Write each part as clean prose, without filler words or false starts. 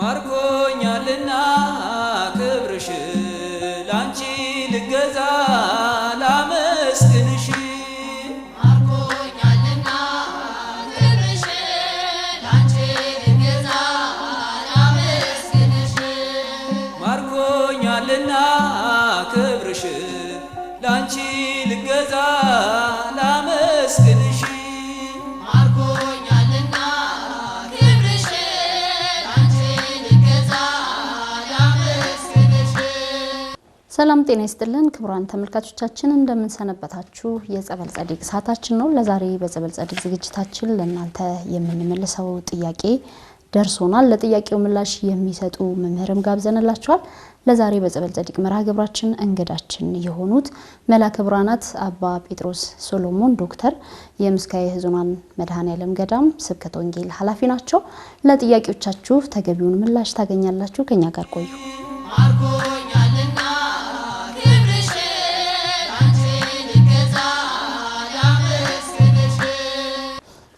ማርኮኛልና ክብርሽ ላንቺ ልገዛ ላመስግንሽ ማርኮኛልና ክብርሽ ላንቺ ልገዛ ላመስግንሽ ማርኮኛልና ክብርሽ ላንቺ ልገዛ ላመስግንሽ ማርኮኛልና ክብርሽ ላንቺ ልገዛ ላመስግንሽ ሰላም ጤና ይስጥልን ክቡራን ተመልካቾቻችን እንደምን ሰነበታችሁ የጸበል ጸዲቅ ሰዓታችን ነው ለዛሬ በጸበል ጸዲቅ ዝግጅታችን ለእናንተ የምንመልሰው ጥያቄ ደርሶናል ለጥያቄው ምላሽ የሚሰጡ መምህርም ጋብዘንላችኋል ለዛሬ በጸበል ጸዲቅ መርሃ ግብራችን እንግዳችን የሆኑት መላከ ብርሃናት አባ ጴጥሮስ ሶሎሞን ዶክተር የምስካየ ኅዙናን መድኃኔዓለም ገዳም ስብከተ ወንጌል ኃላፊ ናቸው ለጥያቄዎቻችሁ ተገቢውን ምላሽ ታገኛላችሁ ከኛ ጋር ቆዩ ማርኮኛልና ክብርሽ ላንቺ ልገዛ ላመስግንሽ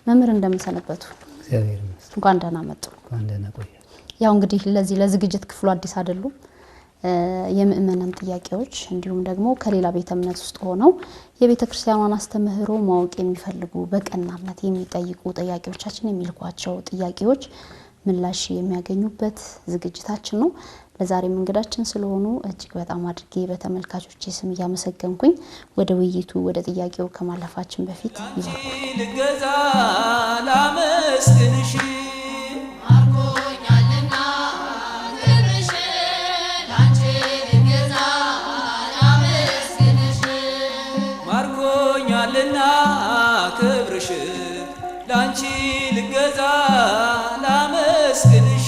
መምህር እንደምን ሰነበቱ እግዚአብሔር ይመስገን እንኳን ደህና መጡ እንኳን ደህና ቆያችሁ ያው እንግዲህ ለዚህ ለዝግጅት ክፍሉ አዲስ አይደሉም የምእመናን ጥያቄዎች እንዲሁም ደግሞ ከሌላ ቤተ እምነት ውስጥ ሆነው የቤተ ክርስቲያኗን አስተምህሮ ማወቅ የሚፈልጉ በቀናነት የሚጠይቁ ጥያቄዎቻችን የሚልኳቸው ጥያቄዎች ምላሽ የሚያገኙበት ዝግጅታችን ነው ለዛሬም እንግዳችን ስለሆኑ እጅግ በጣም አድርጌ በተመልካቾቼ ስም ያመሰግንኩኝ ወደ ውይይቱ ወደ ጥያቄው ከማለፋችን በፊት ልገዛ ላመስግንሽ ማርኮኛልና ክብርሽ ላንቺ ልገዛ ላመስግንሽ ማርኮኛልና ክብርሽ ላንቺ ልገዛ ላመስግንሽ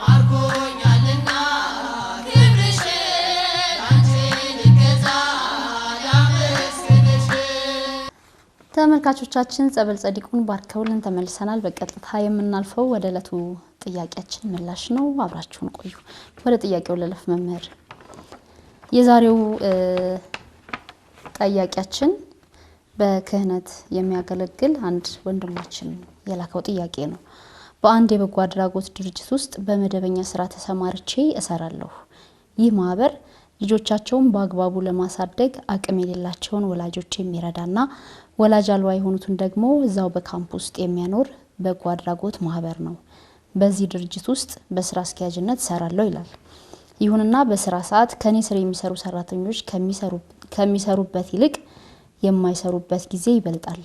ማርኮኛልና ክብርሽ ላንቺ ልገዛ ላመስግንሽ ተመልካቾቻችን ጸበል ጸዲቁን ባርከውልን ተመልሰናል በቀጥታ የምናልፈው ወደ ዕለቱ ጥያቄያችን ምላሽ ነው አብራችሁን ቆዩ ወደ ጥያቄው ለለፍ መምህር የዛሬው ጥያቄያችን በክህነት የሚያገለግል አንድ ወንድማችን የላከው ጥያቄ ነው በአንድ የበጎ አድራጎት ድርጅት ውስጥ በመደበኛ ስራ ተሰማርቼ እሰራለሁ ይህ ማህበር ልጆቻቸውን በአግባቡ ለማሳደግ አቅም የሌላቸውን ወላጆች የሚረዳና ወላጅ አልባ የሆኑትን ደግሞ እዛው በካምፕ ውስጥ የሚያኖር በጎ አድራጎት ማህበር ነው በዚህ ድርጅት ውስጥ በስራ አስኪያጅነት እሰራለሁ ይላል ይሁንና በስራ ሰዓት ከኔ ስር የሚሰሩ ሰራተኞች ከሚሰሩበት ይልቅ የማይሰሩበት ጊዜ ይበልጣል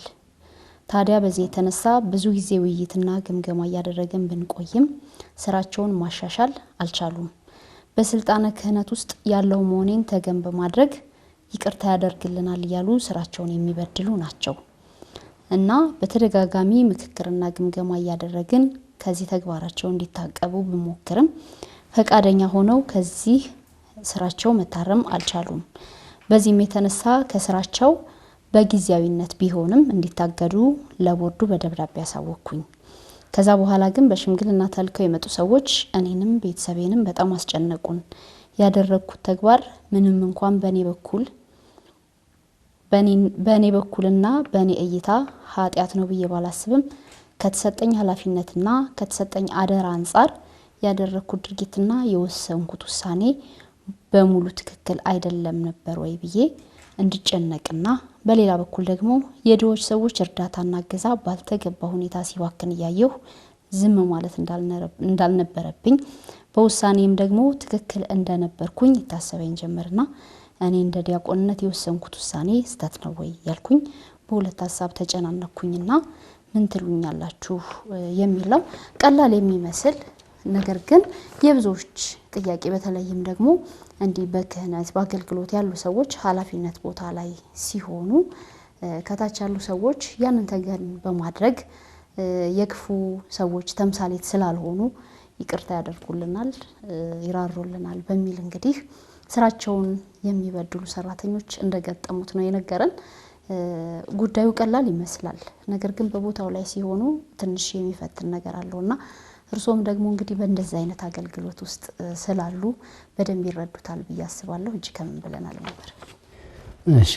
ታዲያ በዚህ የተነሳ ብዙ ጊዜ ውይይትና ግምገማ ያደረገን ብንቆይም ስራቸውን ማሻሻል አልቻሉም በስልጣነ ክህነት ውስጥ ያለው መሆኔን ተገን በማድረግ ይቅርታ ያደርግልናል ያሉ ስራቸውን የሚበድሉ ናቸው እና በተደጋጋሚ ምክክርና ግምገማ ያደረግን ከዚህ ተግባራቸው እንዲታቀቡ በመሞከርም ፈቃደኛ ሆነው ከዚህ ስራቸው መታረም አልቻሉም በዚህም የተነሳ ከስራቸው በጊዜያዊነት ቢሆንም እንዲታገዱ ለቦርዱ በደብዳቤ ያሳወኩኝ ከዛ በኋላ ግን በሽምግልና ተልከው የመጡ ሰዎች እኔንም ቤተሰቤንም በጣም አስጨነቁን ያደረኩት ተግባር ምንም እንኳን በኔ በኩልና በኔ እይታ ኃጢያት ነው ብዬ ባላስብም ከተሰጠኝ ኃላፊነትና ከተሰጠኝ አደራ አንፃር ያደረኩት ድርጊትና የወሰንኩት ውሳኔ በሙሉ ትክክል አይደለም ነበር ወይ ብዬ እንድጨነቅና በሌላ በኩል ደግሞ የድሆች ሰዎች እርዳታና ገዛ ባልተገባ ሁኔታ ሲዋክን ያየሁ ዝም ማለት እንዳልነበረብኝ በውሳኔም ደግሞ ትክክል እንደነበርኩኝ ይታሰበኝ ጀመርና እኔ እንደ ዲያቆንነት የወሰንኩት ውሳኔ ስተት ነው ወይ ያልኩኝ በሁለት ሐሳብ ተጨናነኩኝና ምን ትሉኛላችሁ የሚለው ቀላል የሚመስል ነገር ግን የብዙዎች ጥያቄ በተለይም ደግሞ እንዲ በክህነት በአገልግሎት ያሉ ሰዎች ኃላፊነት ቦታ ላይ ሲሆኑ ከታች ያሉ ሰዎች ያንን ተገን በማድረግ የክፉ ሰዎች ተምሳሌት ስላልሆኑ ይቅርታ ያደርጉልናል ይራሩልናል በሚል እንግዲህ ስራቸውን የሚበድሉ ሰራተኞች እንደገጠሙት ነው የነገረን ጉዳዩ ቀላል ይመስላል ነገር ግን በቦታው ላይ ሲሆኑ ትንሽ የሚፈትን ነገር አለውና እርሶም ደግሞ እንግዲህ በእንደዚህ አይነት አገልግሎት ውስጥ ስላሉ በደንብ ይረዱታል ብዬ አስባለሁ እጅ ከምን ብለናል ነበር እሺ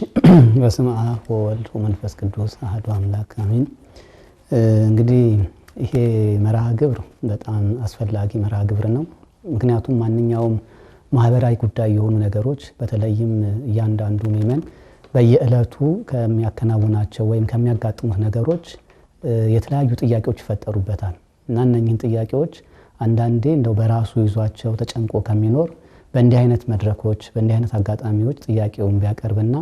በስመ አብ ወወልድ ወመንፈስ ቅዱስ አሐዱ አምላክ አሜን እንግዲህ ይሄ መርሃ ግብር በጣም አስፈላጊ መርሃ ግብር ነው። ምክንያቱም ማንኛውም ማህበራዊ ጉዳይ የሆኑ ነገሮች በተለይም እያንዳንዱ ምእመን በየዕለቱ ከሚያከናውናቸው ወይም ከሚያጋጥሙት ነገሮች የተለያዩ ጥያቄዎች ይፈጠሩበታል እና እነኚህን ጥያቄዎች አንዳንዴ እንደው በራሱ ይዟቸው ተጨንቆ ከሚኖር በእንዲህ አይነት መድረኮች በእንዲህ አይነት አጋጣሚዎች ጥያቄውን ቢያቀርብና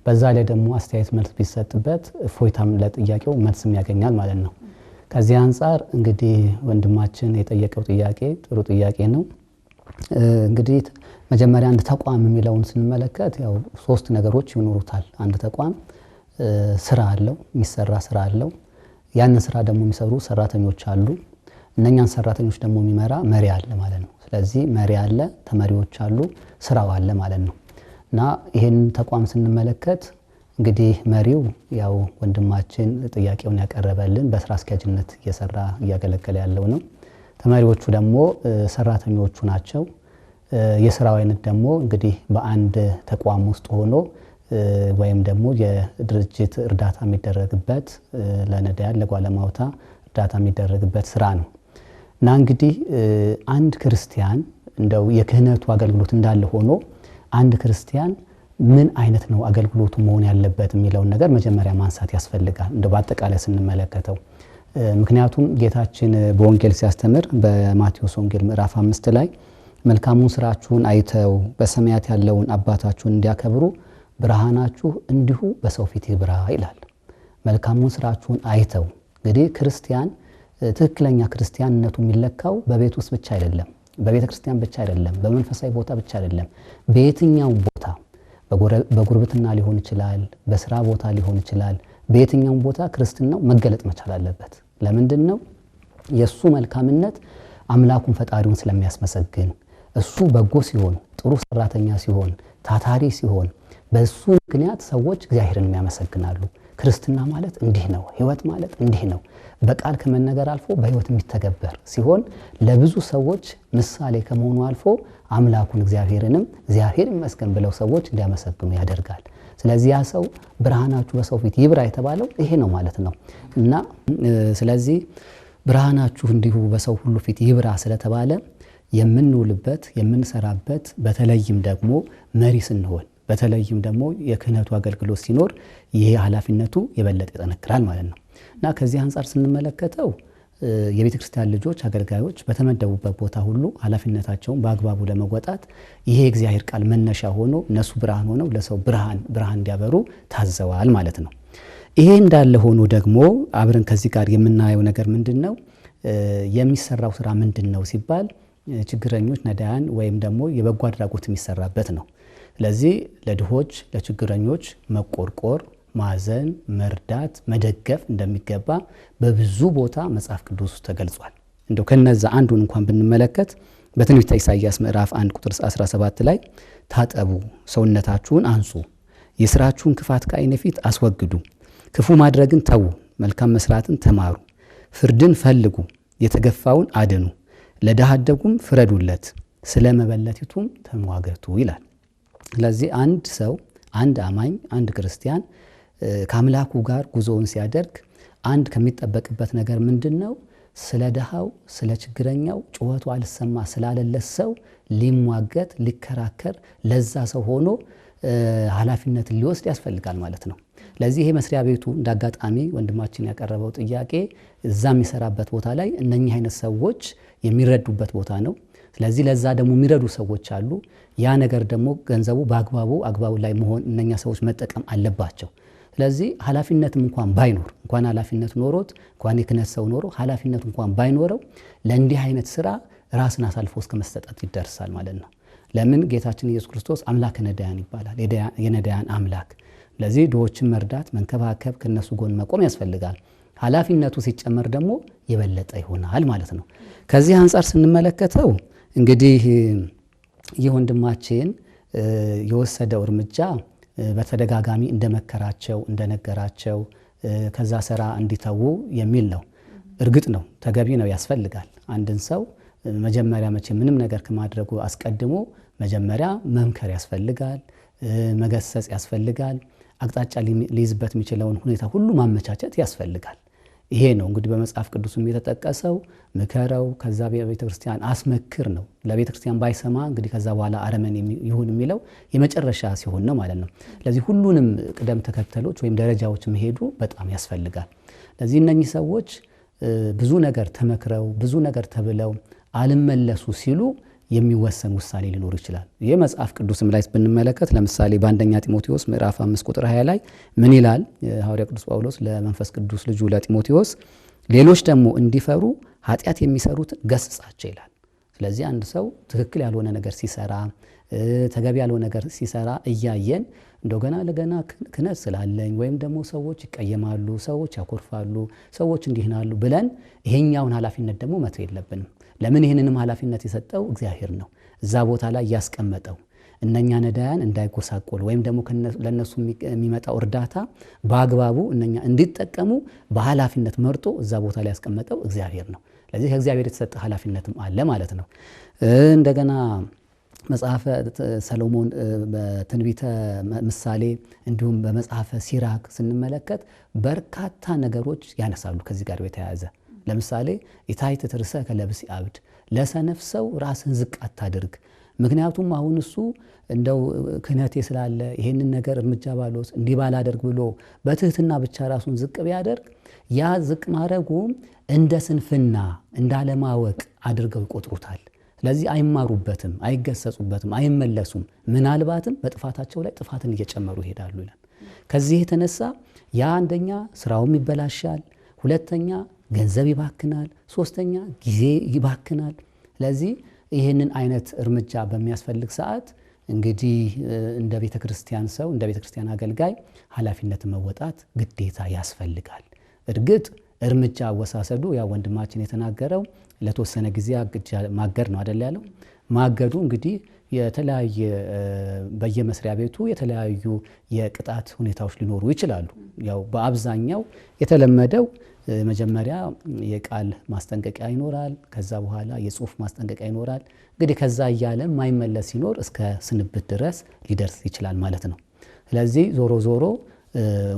በዛ ላይ ደግሞ አስተያየት መልስ ቢሰጥበት እፎይታም ለጥያቄው መልስም ያገኛል ማለት ነው። ከዚህ አንጻር እንግዲህ ወንድማችን የጠየቀው ጥያቄ ጥሩ ጥያቄ ነው። እንግዲህ መጀመሪያ አንድ ተቋም የሚለውን ስንመለከት ያው ሶስት ነገሮች ይኖሩታል። አንድ ተቋም ስራ አለው፣ የሚሰራ ስራ አለው። ያንን ስራ ደግሞ የሚሰሩ ሰራተኞች አሉ። እነኛን ሰራተኞች ደግሞ የሚመራ መሪ አለ ማለት ነው። ስለዚህ መሪ አለ፣ ተመሪዎች አሉ፣ ስራው አለ ማለት ነው። እና ይሄን ተቋም ስንመለከት እንግዲህ መሪው ያው ወንድማችን ጥያቄውን ያቀረበልን በስራ አስኪያጅነት እየሰራ እያገለገለ ያለው ነው። ተመሪዎቹ ደግሞ ሰራተኞቹ ናቸው። የስራው አይነት ደግሞ እንግዲህ በአንድ ተቋም ውስጥ ሆኖ ወይም ደግሞ የድርጅት እርዳታ የሚደረግበት ለነዳያን ለጓለማውታ እርዳታ የሚደረግበት ስራ ነው እና እንግዲህ አንድ ክርስቲያን እንደው የክህነቱ አገልግሎት እንዳለ ሆኖ አንድ ክርስቲያን ምን አይነት ነው አገልግሎቱ መሆን ያለበት የሚለውን ነገር መጀመሪያ ማንሳት ያስፈልጋል እንደው በአጠቃላይ ስንመለከተው። ምክንያቱም ጌታችን በወንጌል ሲያስተምር በማቴዎስ ወንጌል ምዕራፍ 5 ላይ መልካሙን ስራችሁን አይተው በሰማያት ያለውን አባታችሁን እንዲያከብሩ ብርሃናችሁ እንዲሁ በሰው ፊት ይብራ ይላል። መልካሙን ስራችሁን አይተው እንግዲህ ክርስቲያን ትክክለኛ ክርስቲያንነቱ የሚለካው በቤት ውስጥ ብቻ አይደለም፣ በቤተ ክርስቲያን ብቻ አይደለም፣ በመንፈሳዊ ቦታ ብቻ አይደለም። በየትኛው ቦታ በጉርብትና ሊሆን ይችላል፣ በስራ ቦታ ሊሆን ይችላል። በየትኛው ቦታ ክርስትናው መገለጥ መቻል አለበት። ለምንድን ነው? የሱ መልካምነት አምላኩን ፈጣሪውን ስለሚያስመሰግን፣ እሱ በጎ ሲሆን፣ ጥሩ ሰራተኛ ሲሆን፣ ታታሪ ሲሆን በሱ ምክንያት ሰዎች እግዚአብሔርን የሚያመሰግናሉ። ክርስትና ማለት እንዲህ ነው፣ ህይወት ማለት እንዲህ ነው። በቃል ከመነገር አልፎ በህይወት የሚተገበር ሲሆን ለብዙ ሰዎች ምሳሌ ከመሆኑ አልፎ አምላኩን እግዚአብሔርንም እግዚአብሔር ይመስገን ብለው ሰዎች እንዲያመሰግኑ ያደርጋል። ስለዚህ ያ ሰው ብርሃናችሁ በሰው ፊት ይብራ የተባለው ይሄ ነው ማለት ነው እና ስለዚህ ብርሃናችሁ እንዲሁ በሰው ሁሉ ፊት ይብራ ስለተባለ የምንውልበት የምንሰራበት በተለይም ደግሞ መሪ ስንሆን በተለይም ደግሞ የክህነቱ አገልግሎት ሲኖር ይሄ ኃላፊነቱ የበለጠ ይጠነክራል ማለት ነው እና ከዚህ አንጻር ስንመለከተው የቤተ ክርስቲያን ልጆች አገልጋዮች በተመደቡበት ቦታ ሁሉ ኃላፊነታቸውን በአግባቡ ለመወጣት ይሄ እግዚአብሔር ቃል መነሻ ሆኖ እነሱ ብርሃን ሆነው ለሰው ብርሃን እንዲያበሩ ታዘዋል ማለት ነው። ይሄ እንዳለ ሆኖ ደግሞ አብረን ከዚህ ጋር የምናየው ነገር ምንድነው? የሚሰራው ስራ ምንድነው ሲባል ችግረኞች ነዳያን ወይም ደግሞ የበጎ አድራጎት የሚሰራበት ነው። ስለዚህ ለድሆች ለችግረኞች መቆርቆር፣ ማዘን፣ መርዳት፣ መደገፍ እንደሚገባ በብዙ ቦታ መጽሐፍ ቅዱስ ውስጥ ተገልጿል። እንደው ከነዛ አንዱን እንኳን ብንመለከት በትንቢተ ኢሳይያስ ምዕራፍ 1 ቁጥር 17 ላይ ታጠቡ፣ ሰውነታችሁን አንጹ፣ የሥራችሁን ክፋት ከዓይኔ ፊት አስወግዱ፣ ክፉ ማድረግን ተዉ፣ መልካም መስራትን ተማሩ፣ ፍርድን ፈልጉ፣ የተገፋውን አድኑ፣ ለድሃ አደጉም ፍረዱለት፣ ስለ መበለቲቱም ተሟገቱ ይላል። ስለዚህ አንድ ሰው አንድ አማኝ አንድ ክርስቲያን ከአምላኩ ጋር ጉዞውን ሲያደርግ አንድ ከሚጠበቅበት ነገር ምንድነው? ስለ ድሃው ስለ ችግረኛው ጩኸቱ አልሰማ ስላለለት ሰው ሊሟገት ሊከራከር ለዛ ሰው ሆኖ ኃላፊነትን ሊወስድ ያስፈልጋል ማለት ነው። ለዚህ ይሄ መስሪያ ቤቱ እንዳጋጣሚ ወንድማችን ያቀረበው ጥያቄ እዛ የሚሰራበት ቦታ ላይ እነኚህ አይነት ሰዎች የሚረዱበት ቦታ ነው። ስለዚህ ለዛ ደግሞ የሚረዱ ሰዎች አሉ። ያ ነገር ደግሞ ገንዘቡ አግባቡ ላይ መሆን እነኛ ሰዎች መጠቀም አለባቸው። ስለዚህ ኃላፊነትም እንኳን ባይኖር እንኳን ኃላፊነት ኖሮት እንኳን የክህነት ሰው ኖሮ ኃላፊነት እንኳን ባይኖረው ለእንዲህ አይነት ስራ ራስን አሳልፎ እስከ መስጠት ይደርሳል ማለት ነው። ለምን ጌታችን ኢየሱስ ክርስቶስ አምላከ ነዳያን ይባላል፣ የነዳያን አምላክ። ስለዚህ ድሆችን መርዳት መንከባከብ ከነሱ ጎን መቆም ያስፈልጋል። ኃላፊነቱ ሲጨመር ደግሞ የበለጠ ይሆናል ማለት ነው። ከዚህ አንጻር ስንመለከተው እንግዲህ ይህ ወንድማችን የወሰደው እርምጃ በተደጋጋሚ እንደመከራቸው እንደነገራቸው ከዛ ስራ እንዲተዉ የሚል ነው። እርግጥ ነው ተገቢ ነው፣ ያስፈልጋል። አንድን ሰው መጀመሪያ ምንም ነገር ከማድረጉ አስቀድሞ መጀመሪያ መምከር ያስፈልጋል፣ መገሰጽ ያስፈልጋል፣ አቅጣጫ ሊይዝበት የሚችለውን ሁኔታ ሁሉ ማመቻቸት ያስፈልጋል። ይሄ ነው እንግዲህ በመጽሐፍ ቅዱስም የተጠቀሰው ምከረው ከዛ ቤተክርስቲያን አስመክር ነው። ለቤተክርስቲያን ባይሰማ እንግዲህ ከዛ በኋላ አረመኔ ይሁን የሚለው የመጨረሻ ሲሆን ነው ማለት ነው። ስለዚህ ሁሉንም ቅደም ተከተሎች ወይም ደረጃዎች መሄዱ በጣም ያስፈልጋል። ስለዚህ እነኚህ ሰዎች ብዙ ነገር ተመክረው ብዙ ነገር ተብለው አልመለሱ ሲሉ የሚወሰን ውሳኔ ሊኖር ይችላል። ይህ መጽሐፍ ቅዱስም ላይ ብንመለከት ለምሳሌ በአንደኛ ጢሞቴዎስ ምዕራፍ 5 ቁጥር 20 ላይ ምን ይላል? ሐዋርያ ቅዱስ ጳውሎስ ለመንፈስ ቅዱስ ልጁ ለጢሞቴዎስ ሌሎች ደግሞ እንዲፈሩ ኃጢአት የሚሰሩትን ገስጻቸው ይላል። ስለዚህ አንድ ሰው ትክክል ያልሆነ ነገር ሲሰራ ተገቢ ያልሆነ ነገር ሲሰራ እያየን እንደገና ለገና ክነት ስላለኝ ወይም ደግሞ ሰዎች ይቀየማሉ፣ ሰዎች ያኮርፋሉ፣ ሰዎች እንዲህናሉ ብለን ይሄኛውን ኃላፊነት ደግሞ መተው የለብንም። ለምን? ይህንንም ኃላፊነት የሰጠው እግዚአብሔር ነው። እዛ ቦታ ላይ ያስቀመጠው እነኛ ነዳያን እንዳይጎሳቆሉ ወይም ደግሞ ለነሱ የሚመጣው እርዳታ በአግባቡ እነኛ እንዲጠቀሙ በኃላፊነት መርጦ እዛ ቦታ ላይ ያስቀመጠው እግዚአብሔር ነው። ስለዚህ ከእግዚአብሔር የተሰጠ ኃላፊነትም አለ ማለት ነው። እንደገና መጽሐፈ ሰሎሞን በትንቢተ ምሳሌ እንዲሁም በመጽሐፈ ሲራክ ስንመለከት በርካታ ነገሮች ያነሳሉ ከዚህ ጋር የተያያዘ። ለምሳሌ ኢታይት ትርሰ ከለብሲ አብድ ለሰነፍ ሰው ራስን ዝቅ አታድርግ። ምክንያቱም አሁን እሱ እንደው ክህነቴ ስላለ ይሄንን ነገር እርምጃ ባልወስድ እንዲህ ባላደርግ ብሎ በትህትና ብቻ ራሱን ዝቅ ቢያደርግ ያ ዝቅ ማድረጉ እንደ ስንፍና እንዳለማወቅ አድርገው ይቆጥሩታል። ስለዚህ አይማሩበትም፣ አይገሰጹበትም፣ አይመለሱም። ምናልባትም በጥፋታቸው ላይ ጥፋትን እየጨመሩ ይሄዳሉ ይላል። ከዚህ የተነሳ ያ አንደኛ ስራውም ይበላሻል፣ ሁለተኛ ገንዘብ ይባክናል፣ ሶስተኛ ጊዜ ይባክናል። ስለዚህ ይህንን አይነት እርምጃ በሚያስፈልግ ሰዓት እንግዲህ እንደ ቤተክርስቲያን ሰው እንደ ቤተክርስቲያን አገልጋይ ኃላፊነትን መወጣት ግዴታ ያስፈልጋል። እርግጥ እርምጃ አወሳሰዱ ያ ወንድማችን የተናገረው ለተወሰነ ጊዜ ማገድ ነው አይደል ያለው። ማገዱ እንግዲህ የተለያየ በየመስሪያ ቤቱ የተለያዩ የቅጣት ሁኔታዎች ሊኖሩ ይችላሉ። ያው በአብዛኛው የተለመደው መጀመሪያ የቃል ማስጠንቀቂያ ይኖራል፣ ከዛ በኋላ የጽሁፍ ማስጠንቀቂያ ይኖራል። እንግዲህ ከዛ እያለ ማይመለስ ሲኖር እስከ ስንብት ድረስ ሊደርስ ይችላል ማለት ነው። ስለዚህ ዞሮ ዞሮ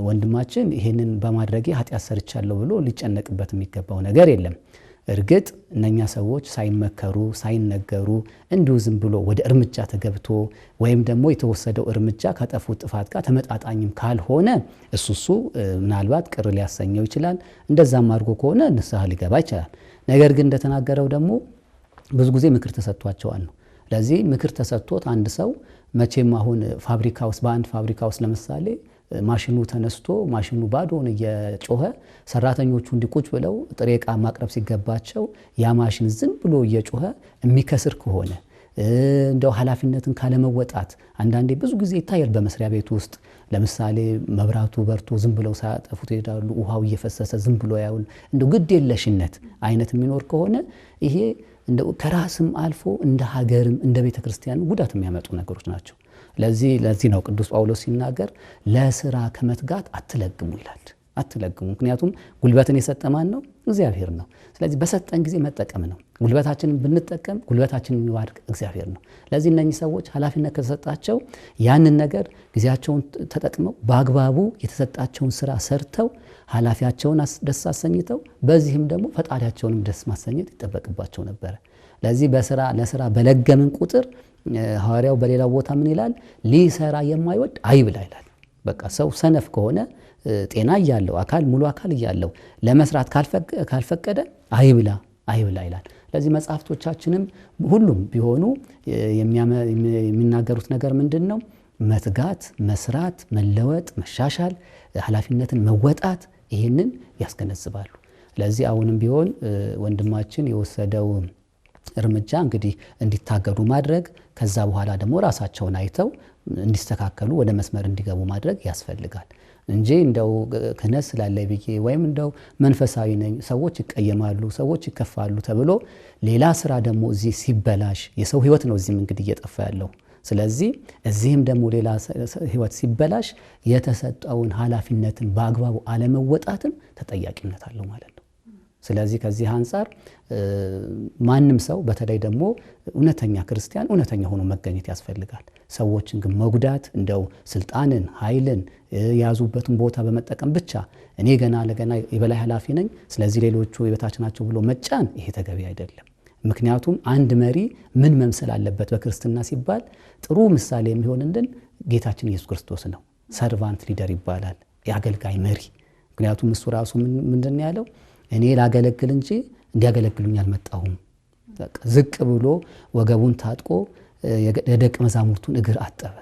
ወንድማችን ይሄንን በማድረጌ ኃጢአት ሰርቻለሁ ብሎ ሊጨነቅበት የሚገባው ነገር የለም። እርግጥ እነኛ ሰዎች ሳይመከሩ ሳይነገሩ እንዲሁ ዝም ብሎ ወደ እርምጃ ተገብቶ ወይም ደግሞ የተወሰደው እርምጃ ካጠፉት ጥፋት ጋር ተመጣጣኝም ካልሆነ እሱ ምናልባት ቅር ሊያሰኘው ይችላል። እንደዛም አድርጎ ከሆነ ንስሐ ሊገባ ይችላል። ነገር ግን እንደተናገረው ደግሞ ብዙ ጊዜ ምክር ተሰጥቷቸዋል ነው። ስለዚህ ምክር ተሰጥቶት አንድ ሰው መቼም አሁን ፋብሪካ ውስጥ በአንድ ፋብሪካ ውስጥ ለምሳሌ ማሽኑ ተነስቶ ማሽኑ ባዶውን እየጮኸ ሰራተኞቹ እንዲቁጭ ብለው ጥሬ ዕቃ ማቅረብ ሲገባቸው ያ ማሽን ዝም ብሎ እየጮኸ የሚከስር ከሆነ እንደው ኃላፊነትን ካለመወጣት አንዳንዴ ብዙ ጊዜ ይታያል በመስሪያ ቤት ውስጥ። ለምሳሌ መብራቱ በርቶ ዝም ብለው ሳያጠፉት ይሄዳሉ፣ ውሃው እየፈሰሰ ዝም ብሎ ያውል እንደው ግድ የለሽነት አይነት የሚኖር ከሆነ ይሄ እንደው ከራስም አልፎ እንደ ሀገርም እንደ ቤተክርስቲያን ጉዳት የሚያመጡ ነገሮች ናቸው። ለዚህ ነው ቅዱስ ጳውሎስ ሲናገር ለስራ ከመትጋት አትለግሙ ይላል። አትለግሙ። ምክንያቱም ጉልበትን የሰጠ ማን ነው? እግዚአብሔር ነው። ስለዚህ በሰጠን ጊዜ መጠቀም ነው። ጉልበታችንን ብንጠቀም ጉልበታችንን የሚባርክ እግዚአብሔር ነው። ለዚህ እነኚህ ሰዎች ኃላፊነት ከተሰጣቸው ያንን ነገር ጊዜያቸውን ተጠቅመው በአግባቡ የተሰጣቸውን ስራ ሰርተው ኃላፊያቸውን ደስ አሰኝተው በዚህም ደግሞ ፈጣሪያቸውንም ደስ ማሰኘት ይጠበቅባቸው ነበር። ለዚህ ለስራ በለገምን ቁጥር ሐዋርያው በሌላው ቦታ ምን ይላል? ሊሰራ የማይወድ አይብላ ይላል። በቃ ሰው ሰነፍ ከሆነ ጤና እያለው ሙሉ አካል እያለው ለመስራት ካልፈቀደ አይብላ ይላል። ለዚህ መጽሐፍቶቻችንም ሁሉም ቢሆኑ የሚናገሩት ነገር ምንድነው? መትጋት፣ መስራት፣ መለወጥ፣ መሻሻል፣ ኃላፊነትን መወጣት ይህንን ያስገነዝባሉ። ለዚህ አሁንም ቢሆን ወንድማችን የወሰደው እርምጃ እንግዲህ እንዲታገዱ ማድረግ ከዛ በኋላ ደግሞ ራሳቸውን አይተው እንዲስተካከሉ ወደ መስመር እንዲገቡ ማድረግ ያስፈልጋል እንጂ እንደው ክህነት ስላለኝ ብዬ ወይም እንደው መንፈሳዊ ነኝ ሰዎች ይቀየማሉ ሰዎች ይከፋሉ ተብሎ ሌላ ስራ ደግሞ እዚህ ሲበላሽ የሰው ህይወት ነው እዚህም እንግዲህ እየጠፋ ያለው። ስለዚህ እዚህም ደግሞ ሌላ ህይወት ሲበላሽ የተሰጠውን ኃላፊነትን በአግባቡ አለመወጣትም ተጠያቂነት አለው ማለት ነው። ስለዚህ ከዚህ አንፃር ማንም ሰው በተለይ ደግሞ እውነተኛ ክርስቲያን እውነተኛ ሆኖ መገኘት ያስፈልጋል። ሰዎችን ግን መጉዳት እንደው ስልጣንን ኃይልን የያዙበትን ቦታ በመጠቀም ብቻ እኔ ገና ለገና የበላይ ኃላፊ ነኝ ስለዚህ ሌሎቹ የበታች ናቸው ብሎ መጫን ይሄ ተገቢ አይደለም። ምክንያቱም አንድ መሪ ምን መምሰል አለበት በክርስትና ሲባል ጥሩ ምሳሌ የሚሆንልን ጌታችን ኢየሱስ ክርስቶስ ነው። ሰርቫንት ሊደር ይባላል፣ የአገልጋይ መሪ። ምክንያቱም እሱ ራሱ ምንድን ያለው እኔ ላገለግል እንጂ እንዲያገለግሉኝ አልመጣሁም። በቃ ዝቅ ብሎ ወገቡን ታጥቆ የደቀ መዛሙርቱን እግር አጠበ።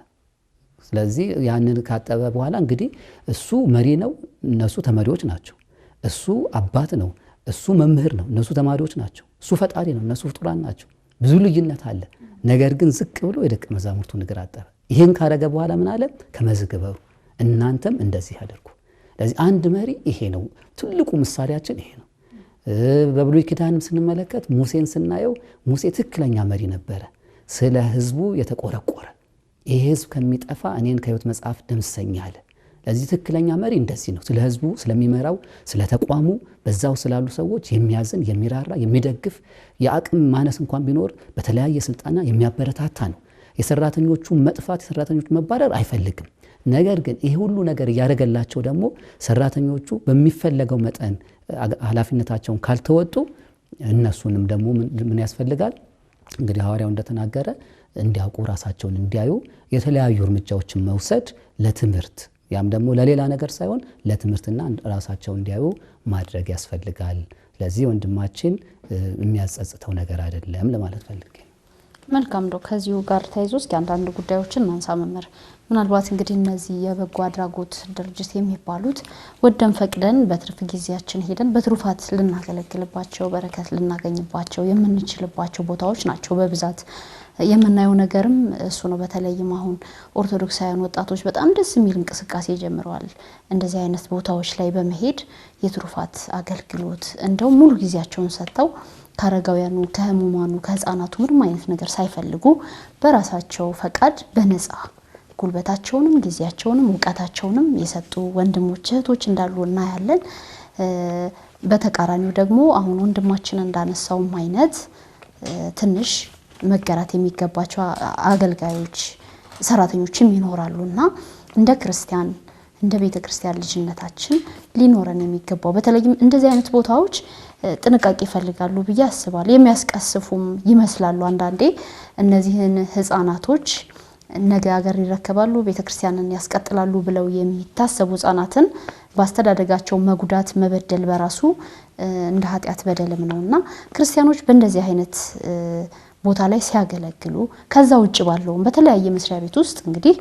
ስለዚህ ያንን ካጠበ በኋላ እንግዲህ እሱ መሪ ነው፣ እነሱ ተመሪዎች ናቸው። እሱ አባት ነው፣ እሱ መምህር ነው፣ እነሱ ተማሪዎች ናቸው። እሱ ፈጣሪ ነው፣ እነሱ ፍጡራን ናቸው። ብዙ ልዩነት አለ። ነገር ግን ዝቅ ብሎ የደቀ መዛሙርቱን እግር አጠበ። ይህን ካረገ በኋላ ምን አለ? ከመዝግበሩ እናንተም እንደዚህ አድርጉ። ስለዚህ አንድ መሪ ይሄ ነው፣ ትልቁ ምሳሌያችን ይሄ ነው። በብሉይ ኪዳንም ስንመለከት ሙሴን ስናየው ሙሴ ትክክለኛ መሪ ነበረ። ስለ ህዝቡ የተቆረቆረ ይሄ ህዝብ ከሚጠፋ እኔን ከሕይወት መጽሐፍ ደምስሰኝ አለ። ለዚህ ትክክለኛ መሪ እንደዚህ ነው። ስለ ህዝቡ ስለሚመራው ስለ ተቋሙ በዛው ስላሉ ሰዎች የሚያዝን የሚራራ የሚደግፍ የአቅም ማነስ እንኳን ቢኖር በተለያየ ስልጣና የሚያበረታታ ነው። የሰራተኞቹ መጥፋት የሰራተኞቹ መባረር አይፈልግም። ነገር ግን ይሄ ሁሉ ነገር ያደረገላቸው ደግሞ ሰራተኞቹ በሚፈለገው መጠን ኃላፊነታቸውን ካልተወጡ እነሱንም ደግሞ ምን ያስፈልጋል? እንግዲህ ሐዋርያው እንደተናገረ እንዲያውቁ ራሳቸውን እንዲያዩ የተለያዩ እርምጃዎችን መውሰድ ለትምህርት ያም ደግሞ ለሌላ ነገር ሳይሆን ለትምህርትና ራሳቸውን እንዲያዩ ማድረግ ያስፈልጋል። ለዚህ ወንድማችን የሚያጸጽተው ነገር አይደለም ለማለት ፈልጌ። መልካም ነው። ከዚሁ ጋር ተያይዞ እስኪ አንዳንድ ጉዳዮችን ማንሳ መምህር። ምናልባት እንግዲህ እነዚህ የበጎ አድራጎት ድርጅት የሚባሉት ወደን ፈቅደን በትርፍ ጊዜያችን ሄደን በትሩፋት ልናገለግልባቸው በረከት ልናገኝባቸው የምንችልባቸው ቦታዎች ናቸው። በብዛት የምናየው ነገርም እሱ ነው። በተለይም አሁን ኦርቶዶክሳውያን ወጣቶች በጣም ደስ የሚል እንቅስቃሴ ጀምረዋል። እንደዚህ አይነት ቦታዎች ላይ በመሄድ የትሩፋት አገልግሎት እንደው ሙሉ ጊዜያቸውን ሰጥተው ካረጋውያኑ ከህሙማኑ ከህፃናቱ ምንም አይነት ነገር ሳይፈልጉ በራሳቸው ፈቃድ በነፃ ጉልበታቸውንም ጊዜያቸውንም ዕውቀታቸውንም የሰጡ ወንድሞች እህቶች እንዳሉ እናያለን። በተቃራኒው ደግሞ አሁን ወንድማችን እንዳነሳው አይነት ትንሽ መገራት የሚገባቸው አገልጋዮች ሰራተኞችም ይኖራሉና እንደ ክርስቲያን እንደ ቤተ ክርስቲያን ልጅነታችን ሊኖረን የሚገባው በተለይም እንደዚህ አይነት ቦታዎች ጥንቃቄ ይፈልጋሉ ብዬ አስባለሁ። የሚያስቀስፉም ይመስላሉ አንዳንዴ። እነዚህን ህፃናቶች ነገ ሀገር ይረከባሉ ቤተክርስቲያንን ያስቀጥላሉ ብለው የሚታሰቡ ህፃናትን ባስተዳደጋቸው መጉዳት መበደል በራሱ እንደ ኃጢአት በደልም ነውና ክርስቲያኖች በእንደዚህ አይነት ቦታ ላይ ሲያገለግሉ ከዛ ውጭ ባለውም በተለያየ መስሪያ ቤት ውስጥ እንግዲህ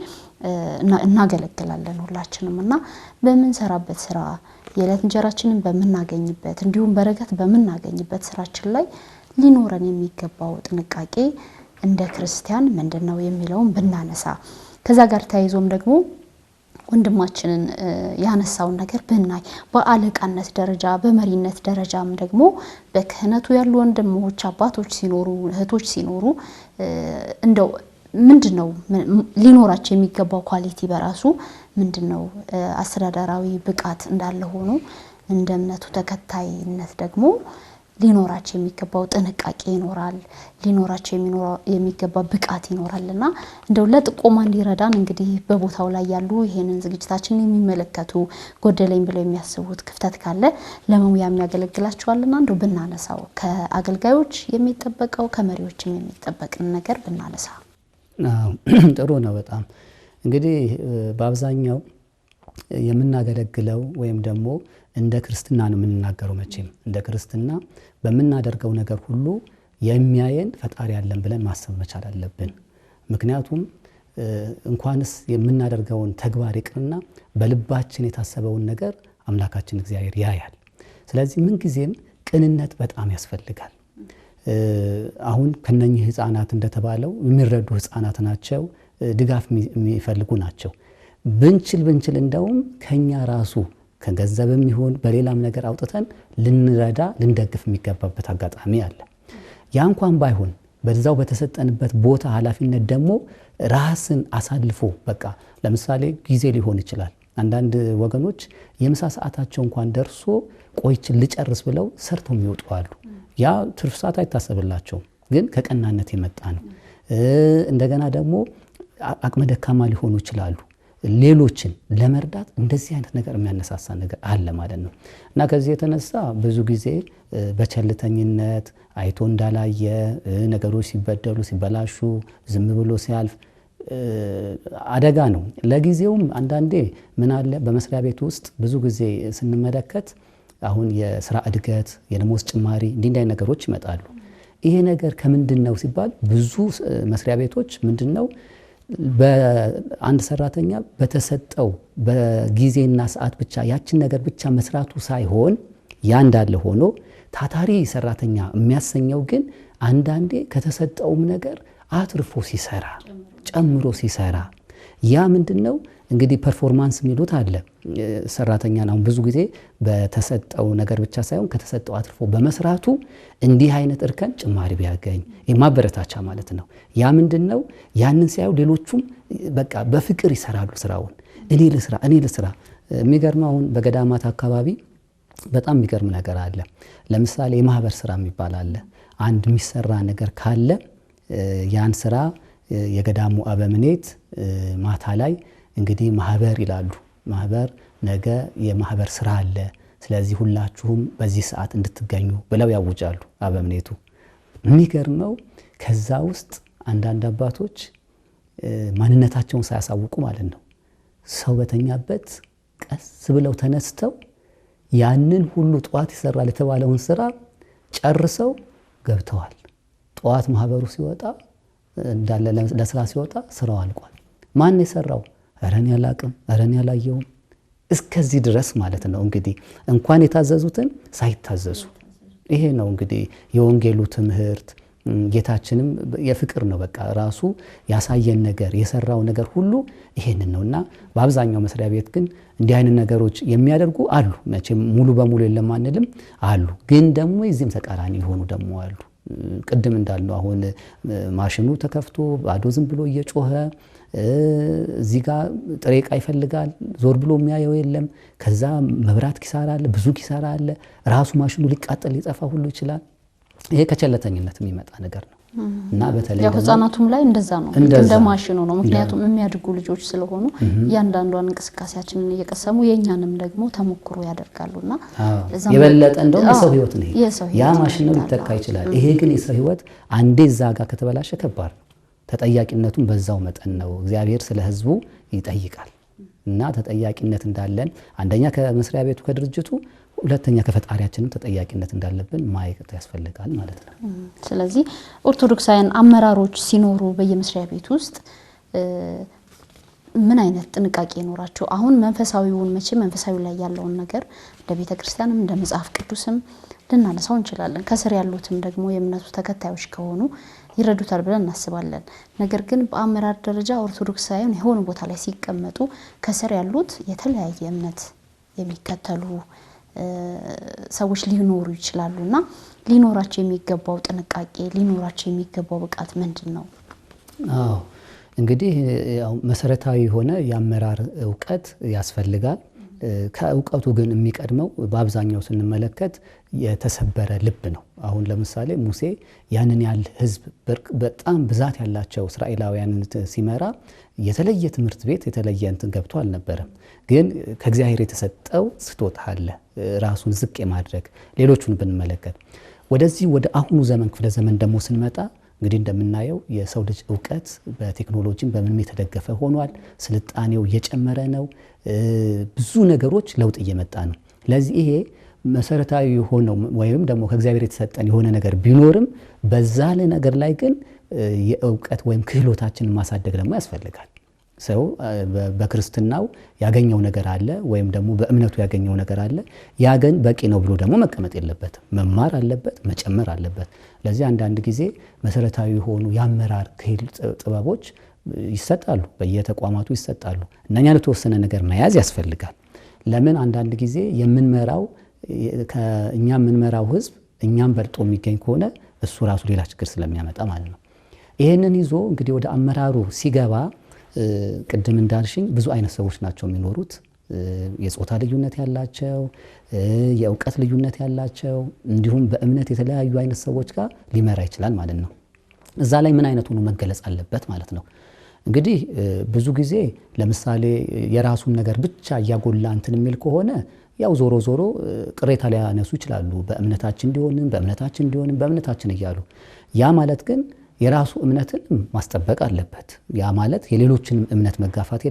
እናገለግላለን ሁላችንምና በመንሰራበት ስራ የዕለት እንጀራችንን በመናገኝበት እንዲሁም በረከት በመናገኝበት ስራችን ላይ ሊኖረን የሚገባው ጥንቃቄ እንደ ክርስቲያን ምንድነው የሚለውን ብናነሳ ከዛ ጋር ተያይዞም ደግሞ ወንድማችንን ያነሳውን ነገር ብናይ በአለቃነት ደረጃ በመሪነት ደረጃም ደግሞ በክህነቱ ያሉ ወንድሞች አባቶች ሲኖሩ እህቶች ሲኖሩ እንደው ምንድነው ሊኖራቸው የሚገባው ኳሊቲ በራሱ ምንድነው? አስተዳደራዊ ብቃት እንዳለ ሆኖ እንደ እምነቱ ተከታይነት ደግሞ ሊኖራቸው የሚገባው ጥንቃቄ ይኖራል። ሊኖራቸው የሚገባ ብቃት ይኖራልና እንደው ለጥቆማ እንዲረዳን እንግዲህ በቦታው ላይ ያሉ ይሄንን ዝግጅታችንን የሚመለከቱ ጎደለኝ ብለው የሚያስቡት ክፍተት ካለ ለመሙያ የሚያገለግላቸዋልና እንደው ብናነሳው ከአገልጋዮች የሚጠበቀው ከመሪዎችም የሚጠበቅ ነገር ብናነሳ ጥሩ ነው። በጣም እንግዲህ በአብዛኛው የምናገለግለው ወይም ደግሞ እንደ ክርስትና ነው የምንናገረው። መቼም እንደ ክርስትና በምናደርገው ነገር ሁሉ የሚያየን ፈጣሪ ያለን ብለን ማሰብ መቻል አለብን። ምክንያቱም እንኳንስ የምናደርገውን ተግባር ይቅርና በልባችን የታሰበውን ነገር አምላካችን እግዚአብሔር ያያል። ስለዚህ ምን ጊዜም ቅንነት በጣም ያስፈልጋል። አሁን ከነኚህ ህፃናት እንደተባለው የሚረዱ ህፃናት ናቸው፣ ድጋፍ የሚፈልጉ ናቸው። ብንችል እንደውም ከኛ ራሱ ከገንዘብም ይሁን በሌላም ነገር አውጥተን ልንረዳ ልንደግፍ የሚገባበት አጋጣሚ አለ። ያ እንኳን ባይሆን በዛው በተሰጠንበት ቦታ ኃላፊነት ደግሞ ራስን አሳልፎ በቃ ለምሳሌ ጊዜ ሊሆን ይችላል። አንዳንድ ወገኖች የምሳ ሰዓታቸው እንኳን ደርሶ ቆይችን ልጨርስ ብለው ሰርተው የሚወጡ አሉ። ያ ትርፍ ሰዓት አይታሰብላቸውም፣ ግን ከቀናነት የመጣ ነው። እንደገና ደግሞ አቅመ ደካማ ሊሆኑ ይችላሉ። ሌሎችን ለመርዳት እንደዚህ አይነት ነገር የሚያነሳሳ ነገር አለ ማለት ነው። እና ከዚህ የተነሳ ብዙ ጊዜ በቸልተኝነት አይቶ እንዳላየ ነገሮች ሲበደሉ ሲበላሹ ዝም ብሎ ሲያልፍ አደጋ ነው። ለጊዜውም አንዳንዴ ምን አለ በመስሪያ ቤት ውስጥ ብዙ ጊዜ ስንመለከት አሁን የስራ እድገት፣ የደሞዝ ጭማሪ እንዲህ ነገሮች ይመጣሉ። ይሄ ነገር ከምንድነው ሲባል ብዙ መስሪያ ቤቶች ምንድነው በአንድ ሰራተኛ በተሰጠው በጊዜና ሰዓት ብቻ ያችን ነገር ብቻ መስራቱ ሳይሆን ያ እንዳለ ሆኖ ታታሪ ሰራተኛ የሚያሰኘው ግን አንዳንዴ ከተሰጠውም ነገር አትርፎ ሲሰራ ጨምሮ ሲሰራ ያ ምንድነው እንግዲህ ፐርፎርማንስ የሚሉት አለ። ሰራተኛን አሁን ብዙ ጊዜ በተሰጠው ነገር ብቻ ሳይሆን ከተሰጠው አትርፎ በመስራቱ እንዲህ አይነት እርከን ጭማሪ ቢያገኝ የማበረታቻ ማለት ነው። ያ ምንድነው ያንን ሲያዩ ሌሎቹም በቃ በፍቅር ይሰራሉ ስራውን። እኔ ልስራ። የሚገርመው አሁን በገዳማት አካባቢ በጣም የሚገርም ነገር አለ። ለምሳሌ የማህበር ስራ የሚባል አለ። አንድ የሚሰራ ነገር ካለ ያን ስራ የገዳሙ አበምኔት ማታ ላይ እንግዲህ ማህበር ይላሉ። ማህበር ነገ የማህበር ስራ አለ፣ ስለዚህ ሁላችሁም በዚህ ሰዓት እንድትገኙ ብለው ያውጃሉ አበምኔቱ። የሚገርመው ከዛ ውስጥ አንዳንድ አባቶች ማንነታቸውን ሳያሳውቁ ማለት ነው ሰው በተኛበት ቀስ ብለው ተነስተው ያንን ሁሉ ጠዋት ይሰራል የተባለውን ስራ ጨርሰው ገብተዋል። ጠዋት ማህበሩ ሲወጣ እንዳለ ለስራ ሲወጣ ስራው አልቋል። ማን የሰራው? አረን ያላቅም አረን ያላየውም እስከዚህ ድረስ ማለት ነው። እንግዲህ እንኳን የታዘዙትን ሳይታዘዙ ይሄ ነው እንግዲህ የወንጌሉ ትምህርት። ጌታችንም የፍቅር ነው። በቃ ራሱ ያሳየን ነገር የሰራው ነገር ሁሉ ይሄንን ነውና በአብዛኛው መስሪያ ቤት ግን እንዲህ አይነት ነገሮች የሚያደርጉ አሉ። መቼም ሙሉ በሙሉ የለም አንልም፣ አሉ። ግን ደግሞ እዚህም ተቃራኒ የሆኑ ደግሞ አሉ። ቅድም እንዳልነው አሁን ማሽኑ ተከፍቶ ባዶ ዝም ብሎ እየጮኸ እዚህ ጋር ጥሬ ዕቃ ይፈልጋል፣ ዞር ብሎ የሚያየው የለም። ከዛ መብራት ኪሳራ አለ፣ ብዙ ኪሳራ አለ። ራሱ ማሽኑ ሊቃጠል ሊጠፋ ሁሉ ይችላል። ይሄ ከቸለተኝነት የሚመጣ ነገር ነው እና በተለይ ያው ህፃናቱም ላይ እንደዛ ነው። እንደ ማሽኑ ነው። ምክንያቱም የሚያድጉ ልጆች ስለሆኑ ያንዳንዷን እንቅስቃሴያችንን እየቀሰሙ የኛንም ደግሞ ተሞክሮ ያደርጋሉና የበለጠ እንደውም የሰው ህይወት ነው። ያ ማሽኑ ሊተካ ይችላል። ይሄ ግን የሰው ህይወት አንዴ እዛ ጋር ከተበላሸ ከባድ ነው። ተጠያቂነቱን በዛው መጠን ነው። እግዚአብሔር ስለ ህዝቡ ይጠይቃል እና ተጠያቂነት እንዳለን አንደኛ ከመስሪያ ቤቱ ከድርጅቱ፣ ሁለተኛ ከፈጣሪያችንም ተጠያቂነት እንዳለብን ማየት ያስፈልጋል ማለት ነው። ስለዚህ ኦርቶዶክሳውያን አመራሮች ሲኖሩ በየመስሪያ ቤት ውስጥ ምን አይነት ጥንቃቄ ይኖራቸው? አሁን መንፈሳዊውን መንፈሳዊ ላይ ያለውን ነገር እንደ ቤተ ክርስቲያንም እንደ መጽሐፍ ቅዱስም ልናነሳው እንችላለን። ከስር ያሉትም ደግሞ የእምነቱ ተከታዮች ከሆኑ ይረዱታል ብለን እናስባለን። ነገር ግን በአመራር ደረጃ ኦርቶዶክሳውያን የሆነ ቦታ ላይ ሲቀመጡ ከስር ያሉት የተለያየ እምነት የሚከተሉ ሰዎች ሊኖሩ ይችላሉና ሊኖራቸው የሚገባው ጥንቃቄ ሊኖራቸው የሚገባው ብቃት ምንድነው? አዎ እንግዲህ ያው መሰረታዊ የሆነ የአመራር ዕውቀት ያስፈልጋል። ከዕውቀቱ ግን የሚቀድመው በአብዛኛው ስንመለከት የተሰበረ ልብ ነው። አሁን ለምሳሌ ሙሴ ያንን ያህል ህዝብ በጣም ብዛት ያላቸው እስራኤላውያንን ሲመራ የተለየ ትምህርት ቤት የተለየ እንትን ገብቶ አልነበረም። ግን ከእግዚአብሔር የተሰጠው ስጦታ አለ፣ ራሱን ዝቅ የማድረግ። ሌሎቹን ብንመለከት ወደዚህ ወደ አሁኑ ዘመን ክፍለ ዘመን ደግሞ ስንመጣ እንግዲህ እንደምናየው የሰው ልጅ ዕውቀት በቴክኖሎጂም በምንም የተደገፈ ሆኗል። ስልጣኔው እየጨመረ ነው። ብዙ ነገሮች ለውጥ እየመጣ ነው። ለዚህ ይሄ መሰረታዊ የሆነው ወይም ደግሞ ከእግዚአብሔር የተሰጠን የሆነ ነገር ቢኖርም በዛ ነገር ላይ ግን የዕውቀት ወይም ክህሎታችንን ማሳደግ ደግሞ ያስፈልጋል። ሰው በክርስትናው ያገኘው ነገር አለ ወይም ደግሞ በእምነቱ ያገኘው ነገር አለ። ያ ግን በቂ ነው ብሎ ደግሞ መቀመጥ የለበትም። መማር አለበት፣ መጨመር አለበት። ለዚህ አንዳንድ ጊዜ መሰረታዊ የሆኑ የአመራር ክህሎት ጥበቦች ይሰጣሉ፣ በየተቋማቱ ይሰጣሉ። እነኛ ለተወሰነ ነገር መያዝ ያስፈልጋል። ለምን አንዳንድ ጊዜ የምንመራው ከኛ የምንመራው ህዝብ እኛም በልጦ የሚገኝ ከሆነ እሱ ራሱ ሌላ ችግር ስለሚያመጣ ማለት ነው። ይሄንን ይዞ እንግዲህ ወደ አመራሩ ሲገባ ቅድም እንዳልሽኝ ብዙ አይነት ሰዎች ናቸው የሚኖሩት። የጾታ ልዩነት ያላቸው፣ የእውቀት ልዩነት ያላቸው እንዲሁም በእምነት የተለያዩ አይነት ሰዎች ጋር ሊመራ ይችላል ማለት ነው። እዛ ላይ ምን አይነት ሆኖ መገለጽ አለበት ማለት ነው። እንግዲህ ብዙ ጊዜ ለምሳሌ የራሱን ነገር ብቻ እያጎላ እንትን የሚል ከሆነ ያው ዞሮ ዞሮ ቅሬታ ሊያነሱ ይችላሉ። በእምነታችን እንዲሆንም በእምነታችን እያሉ ያ ማለት ግን የራሱ እምነትን ማስጠበቅ አለበት። ያ ማለት የሌሎችንም እምነት መጋፋት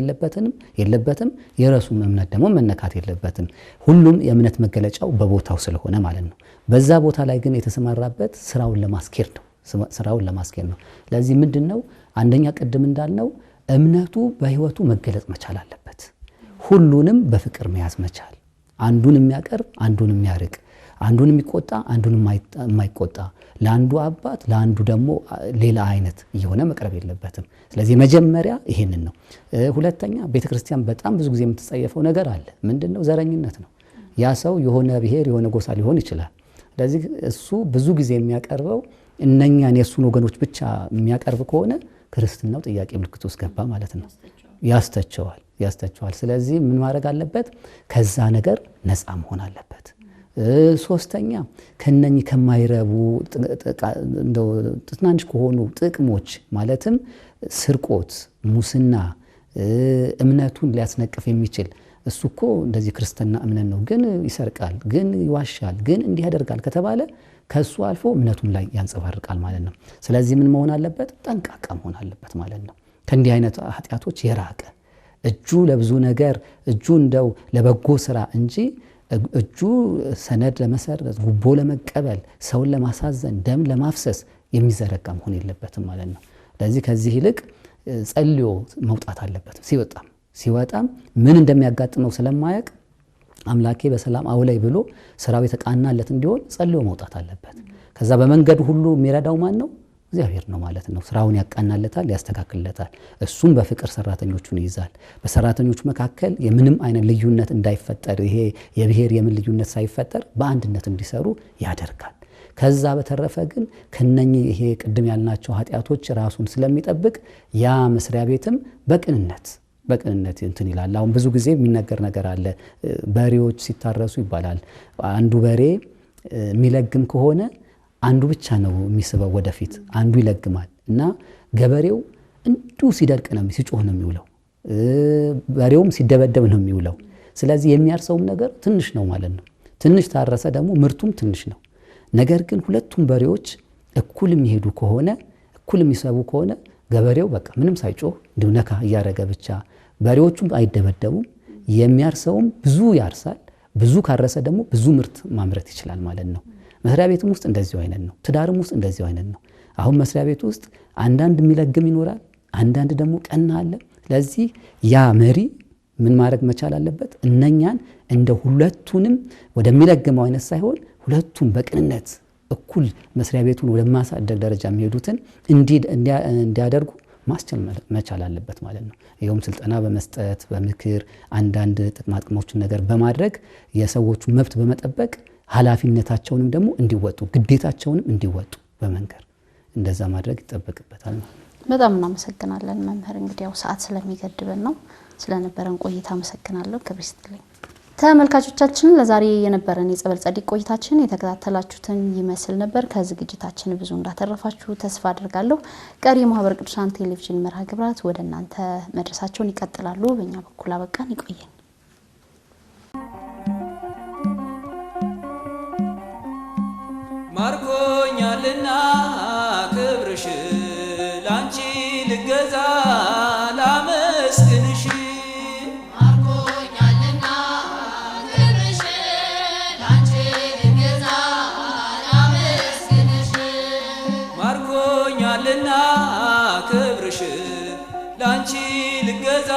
የለበትም። የራሱም እምነት ደግሞ መነካት የለበትም። ሁሉም የእምነት መገለጫው በቦታው ስለሆነ ማለት ነው። በዛ ቦታ ላይ ግን የተሰማራበት ስራውን ለማስኬድ ነው። ለዚህ ምንድነው አንደኛ ቅድም እንዳልነው እምነቱ በህይወቱ መገለጽ መቻል አለበት። ሁሉንም በፍቅር መያዝ መቻል፣ አንዱን የሚያቀርብ አንዱን የሚያርቅ፣ አንዱን የሚቆጣ አንዱን የማይቆጣ፣ ለአንዱ አባት ለአንዱ ደግሞ ሌላ አይነት እየሆነ መቅረብ የለበትም። ስለዚህ መጀመሪያ ይሄንን ነው። ሁለተኛ ቤተክርስቲያን በጣም ብዙ ጊዜ የምትጸየፈው ነገር አለ። ምንድነው? ዘረኝነት ነው። ያ ሰው የሆነ ብሔር የሆነ ጎሳ ሊሆን ይችላል። ስለዚህ እሱ ብዙ ጊዜ የሚያቀርበው እነኛን የእሱን ወገኖች ብቻ የሚያቀርብ ከሆነ ክርስትናው ጥያቄ ምልክት ውስጥ ገባ ማለት ነው። ያስተቸዋል። ስለዚህ ምን ማድረግ አለበት? ከዛ ነገር ነፃ መሆን አለበት። ሶስተኛ ከነኚህ ከማይረቡ ትናንሽ ከሆኑ ጥቅሞች ማለትም ስርቆት፣ ሙስና፣ እምነቱን ሊያስነቅፍ የሚችል እሱ እኮ እንደዚህ ክርስትና እምነት ነው ግን ይሰርቃል፣ ግን ይዋሻል፣ ግን እንዲህ ያደርጋል ከተባለ ከሱ አልፎ እምነቱም ላይ ያንጸባርቃል ማለት ነው። ስለዚህ ምን መሆን አለበት? ጠንቃቃ መሆን አለበት ማለት ነው። ከእንዲህ አይነት ኃጢአቶች የራቀ እጁ ለብዙ ነገር እጁ እንደው ለበጎ ስራ እንጂ እጁ ሰነድ ለመሰረዝ፣ ጉቦ ለመቀበል፣ ሰውን ለማሳዘን፣ ደም ለማፍሰስ የሚዘረጋ መሆን የለበትም ማለት ነው። ስለዚህ ከዚህ ይልቅ ጸልዮ መውጣት አለበት። ሲወጣም ምን እንደሚያጋጥመው ስለማያውቅ አምላኬ በሰላም አውላይ ብሎ ስራው የተቃናለት እንዲሆን ጸልዮ መውጣት አለበት። ከዛ በመንገዱ ሁሉ የሚረዳው ማን ነው? እግዚአብሔር ነው ማለት ነው። ስራውን ያቃናለታል፣ ያስተካክልለታል። እሱም በፍቅር ሰራተኞቹን ይይዛል። በሰራተኞቹ መካከል የምንም አይነት ልዩነት እንዳይፈጠር፣ ይሄ የብሔር የምን ልዩነት ሳይፈጠር በአንድነት እንዲሰሩ ያደርጋል። ከዛ በተረፈ ግን ከነኚህ ይሄ ቅድም ያልናቸው ኃጢአቶች ራሱን ስለሚጠብቅ ያ መስሪያ ቤትም በቅንነት እንትን ይላል። አሁን ብዙ ጊዜ የሚነገር ነገር አለ። በሬዎች ሲታረሱ ይባላል አንዱ በሬ የሚለግም ከሆነ አንዱ ብቻ ነው የሚስበው ወደፊት፣ አንዱ ይለግማል እና ገበሬው እንዲሁ ሲደርቅ ነው ሲጮህ ነው የሚውለው፣ በሬውም ሲደበደብ ነው የሚውለው። ስለዚህ የሚያርሰውም ነገር ትንሽ ነው ማለት ነው። ትንሽ ታረሰ ደግሞ ምርቱም ትንሽ ነው። ነገር ግን ሁለቱም በሬዎች እኩል የሚሄዱ ከሆነ እኩል የሚሰቡ ከሆነ ገበሬው በቃ ምንም ሳይጮህ እንዲሁ ነካ እያደረገ ብቻ በሬዎቹም አይደበደቡም፣ የሚያርሰውም ብዙ ያርሳል። ብዙ ካረሰ ደግሞ ብዙ ምርት ማምረት ይችላል ማለት ነው። መስሪያ ቤትም ውስጥ እንደዚሁ አይነት ነው። ትዳርም ውስጥ እንደዚሁ አይነት ነው። አሁን መስሪያ ቤት ውስጥ አንዳንድ የሚለግም ይኖራል፣ አንዳንድ ደግሞ ቀና አለ። ስለዚህ ያ መሪ ምን ማድረግ መቻል አለበት? እነኛን እንደ ሁለቱንም ወደሚለግመው አይነት ሳይሆን ሁለቱም በቅንነት እኩል መስሪያ ቤቱን ወደ ማሳደግ ደረጃ የሚሄዱትን እንዲያደርጉ ማስቻል መቻል አለበት ማለት ነው። ይኸውም ስልጠና በመስጠት በምክር አንዳንድ ጥቅማጥቅሞችን ነገር በማድረግ የሰዎቹ መብት በመጠበቅ ኃላፊነታቸውንም ደግሞ እንዲወጡ ግዴታቸውንም እንዲወጡ በመንገር እንደዛ ማድረግ ይጠበቅበታል። በጣም እናመሰግናለን መምህር። እንግዲህ ያው ሰዓት ስለሚገድበን ነው። ስለነበረን ቆይታ አመሰግናለሁ። ክብር ይስጥልኝ። ተመልካቾቻችን ለዛሬ የነበረን የጸበል ጸዲቅ ቆይታችን የተከታተላችሁትን ይመስል ነበር። ከዝግጅታችን ብዙ እንዳተረፋችሁ ተስፋ አድርጋለሁ። ቀሪ የማህበረ ቅዱሳን ቴሌቪዥን መርሃ ግብራት ወደ እናንተ መድረሳቸውን ይቀጥላሉ። በእኛ በኩል አበቃን። ይቆየን። ማርኮኛልና ክብርሽ ላንቺ ልገዛ ላመስግንሽ ላንቺ ልገዛ